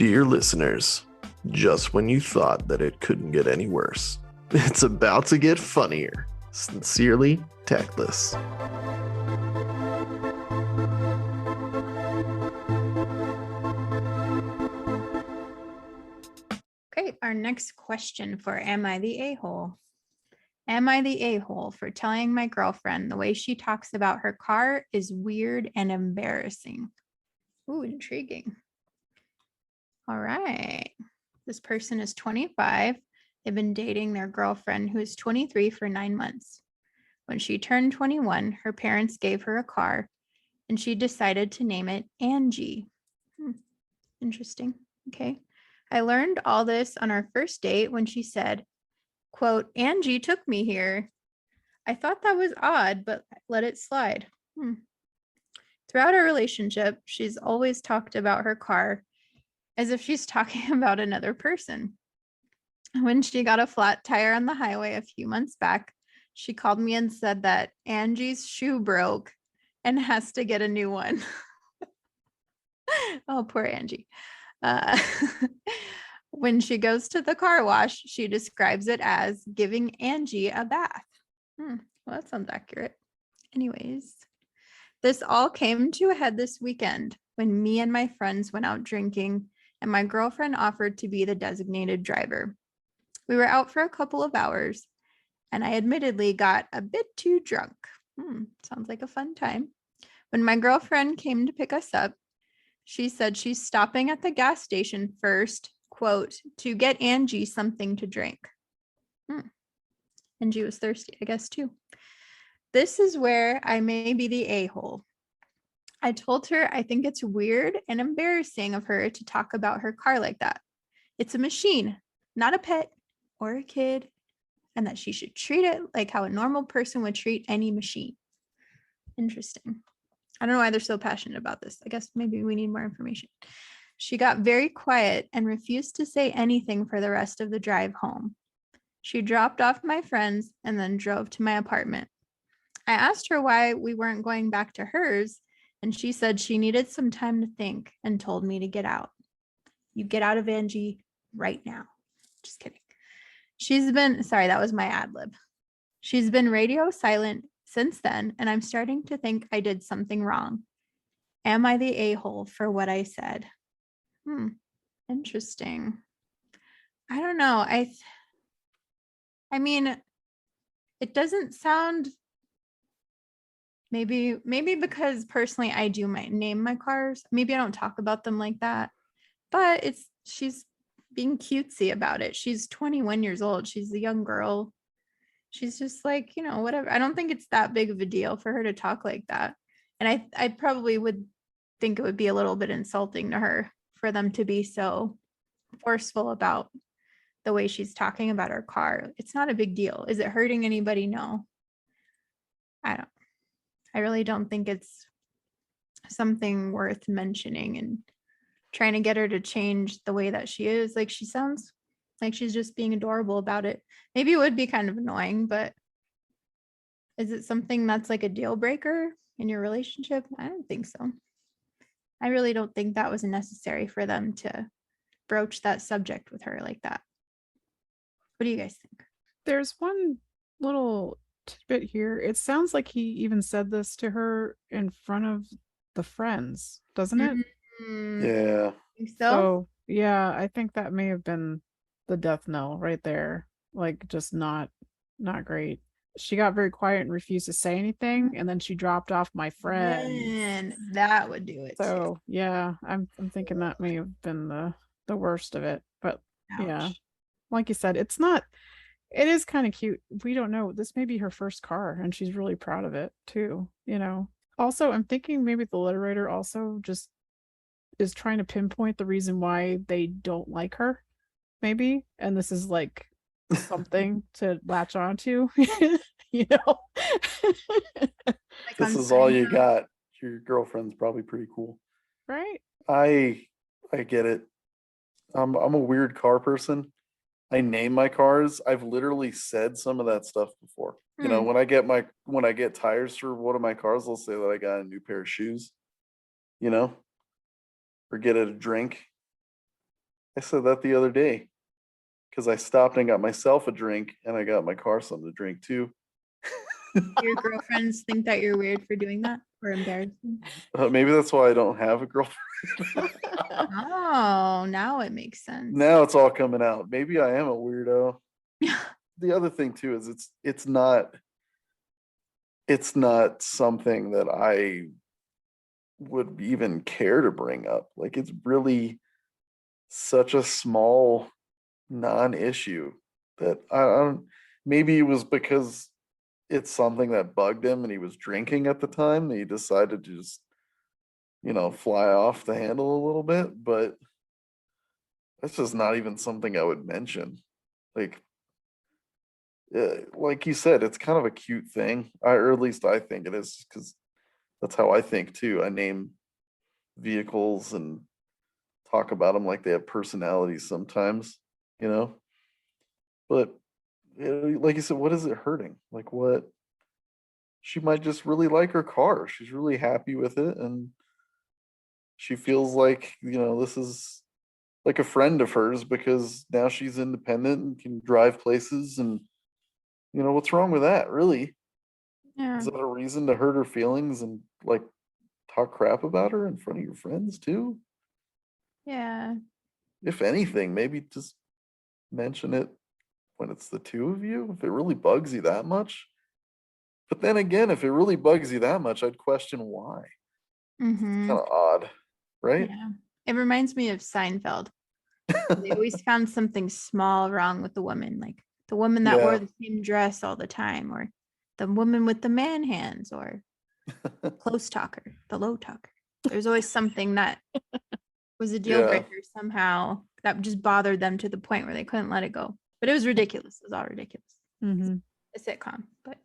Dear listeners, just when you thought that it couldn't get any worse, it's about to get funnier. Sincerely, Tactless. Okay, our next question for Am I the A-hole? Am I the a-hole for telling my girlfriend the way she talks about her car is weird and embarrassing? Ooh, intriguing. All right. This person is 25. They've been dating their girlfriend who is 23 for 9 months. When she turned 21, her parents gave her a car and she decided to name it Angie. Interesting. Okay. I learned all this on our first date when she said, quote, Angie took me here. I thought that was odd, but let it slide. Throughout our relationship, she's always talked about her car as if she's talking about another person. When she got a flat tire on the highway a few months back, she called me and said that Angie's shoe broke and has to get a new one. Oh, poor Angie. When she goes to the car wash, she describes it as giving Angie a bath. Well, that sounds accurate. Anyways, this all came to a head this weekend when me and my friends went out drinking and my girlfriend offered to be the designated driver. We were out for a couple of hours and I admittedly got a bit too drunk. Sounds like a fun time. When my girlfriend came to pick us up, she said she's stopping at the gas station first, quote, to get Angie something to drink. Angie was thirsty, I guess, too. This is where I may be the a-hole. I told her I think it's weird and embarrassing of her to talk about her car like that. It's a machine, not a pet or a kid, and that she should treat it like how a normal person would treat any machine. Interesting. I don't know why they're so passionate about this. I guess maybe we need more information. She got very quiet and refused to say anything for the rest of the drive home. She dropped off my friends and then drove to my apartment. I asked her why we weren't going back to hers, and she said she needed some time to think and told me to get out. You get out of Angie right now. Just kidding. Sorry, that was my ad lib. She's been radio silent since then, and I'm starting to think I did something wrong. Am I the a-hole for what I said? Interesting. I don't know. I mean, it doesn't sound, maybe because personally I do name my cars. Maybe I don't talk about them like that, but she's being cutesy about it. She's 21 years old. She's a young girl. She's just like, whatever. I don't think it's that big of a deal for her to talk like that. And I probably would think it would be a little bit insulting to her for them to be so forceful about the way she's talking about her car. It's not a big deal. Is it hurting anybody? No. I really don't think it's something worth mentioning and trying to get her to change the way that she is. Like, she sounds like she's just being adorable about it. Maybe it would be kind of annoying, but is it something that's like a deal breaker in your relationship? I don't think so. I really don't think that was necessary for them to broach that subject with her like that. What do you guys think? There's one little tidbit here. It sounds like he even said this to her in front of the friends, doesn't it? Yeah. Think So yeah, I think that may have been the death knell right there. Like, just not great. She got very quiet and refused to say anything, and then she dropped off my friend. And that would do it. So yeah, I'm thinking that may have been the worst of it. But Ouch. yeah, like you said, it is kind of cute. We don't know. This may be her first car, and she's really proud of it too. Also, I'm thinking maybe the letter writer also just is trying to pinpoint the reason why they don't like her, maybe, and this is like something to latch onto. Like, this is all you got. Your girlfriend's probably pretty cool, right? I get it. I'm a weird car person. I name my cars. I've literally said some of that stuff before. When I get tires for one of my cars, I'll say that I got a new pair of shoes, or get a drink. I said that the other day because I stopped and got myself a drink and I got my car something to drink too. Your girlfriends think that you're weird for doing that or embarrassing? Maybe that's why I don't have a girlfriend. Oh, now it makes sense. Now it's all coming out. Maybe I am a weirdo. The other thing too is it's not something that I would even care to bring up. Like, it's really such a small non-issue that I don't, maybe it was because it's something that bugged him and he was drinking at the time that he decided to just, fly off the handle a little bit, but that's just not even something I would mention. Like you said, it's kind of a cute thing. Or at least I think it is, because that's how I think too. I name vehicles and talk about them like they have personalities sometimes, you know? But like you said, what is it hurting? Like, what? She might just really like her car. She's really happy with it. And she feels like, this is like a friend of hers because now she's independent and can drive places. And, what's wrong with that, really? Yeah. Is that a reason to hurt her feelings and like talk crap about her in front of your friends too? Yeah. If anything, maybe just mention it when it's the two of you, if it really bugs you that much. But then again, if it really bugs you that much, I'd question why. Mm-hmm. Kind of odd, right? Yeah. It reminds me of Seinfeld. They always found something small wrong with the woman, like the woman that wore Yeah. the same dress all the time, or the woman with the man hands, or close talker, the low talker. There's always something that was a deal Yeah. breaker somehow that just bothered them to the point where they couldn't let it go. But it was ridiculous. It was all ridiculous. Mm-hmm. A sitcom, but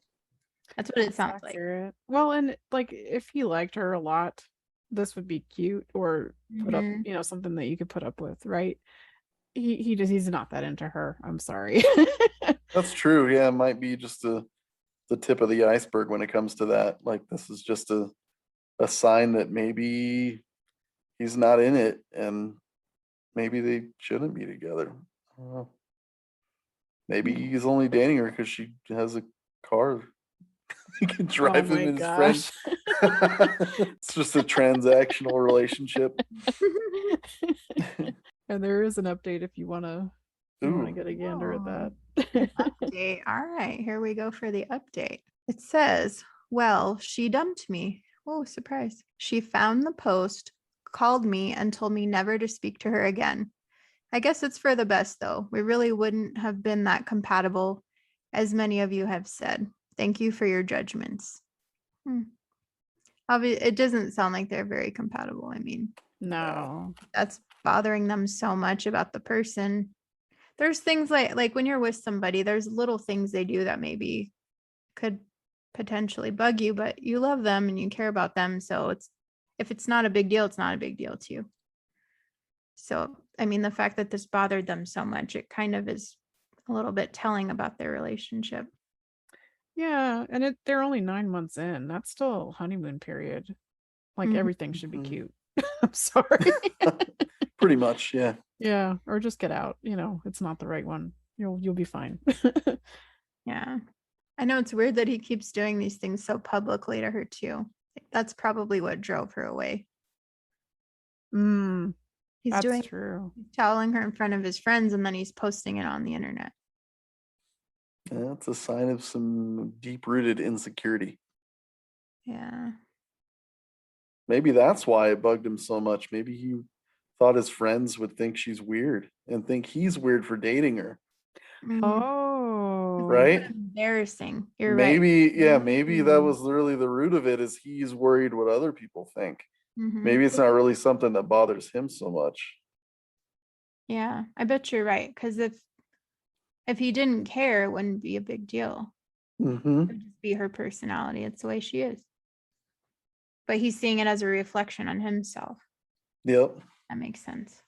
that's what it sounds like. Accurate. Well, and like if he liked her a lot, this would be cute, or put up, Mhm. something that you could put up with, right? He's not that into her. I'm sorry. That's true. Yeah, it might be just the tip of the iceberg when it comes to that. Like, this is just a sign that maybe he's not in it and maybe they shouldn't be together. I don't know. Maybe he's only dating her because she has a car. He can drive him my and his friend. gosh. It's just a transactional relationship. And there is an update if you want to Ooh. get a gander at that. Update. All right, here we go for the update. It says, well, she dumped me. Oh, surprise. She found the post, called me, and told me never to speak to her again. I guess it's for the best, though. We really wouldn't have been that compatible, as many of you have said. Thank you for your judgments. It doesn't sound like they're very compatible. I mean, No. that's bothering them so much about the person. There's things like when you're with somebody, there's little things they do that maybe could potentially bug you, but you love them and you care about them. So if it's not a big deal, it's not a big deal to you. So, I mean, the fact that this bothered them so much, it kind of is a little bit telling about their relationship. Yeah, and they're only 9 months in. That's still honeymoon period. Like Mhm. everything should be cute. I'm sorry. Pretty much, yeah. Yeah, or just get out. It's not the right one. You'll be fine. Yeah. I know it's weird that he keeps doing these things so publicly to her too. That's probably what drove her away. He's That's true. telling her in front of his friends and then he's posting it on the internet. Yeah, it's a sign of some deep-rooted insecurity. Yeah. Maybe that's why it bugged him so much. Maybe he thought his friends would think she's weird and think he's weird for dating her. Oh. Right? Embarrassing. You're maybe, right. Yeah, maybe that was literally the root of it, is he's worried what other people think. Mhm. Maybe it's not really something that bothers him so much. Yeah, I bet you're right. Because if he didn't care, it wouldn't be a big deal. Mm-hmm. It would just be her personality. It's the way she is. But he's seeing it as a reflection on himself. Yep. That makes sense.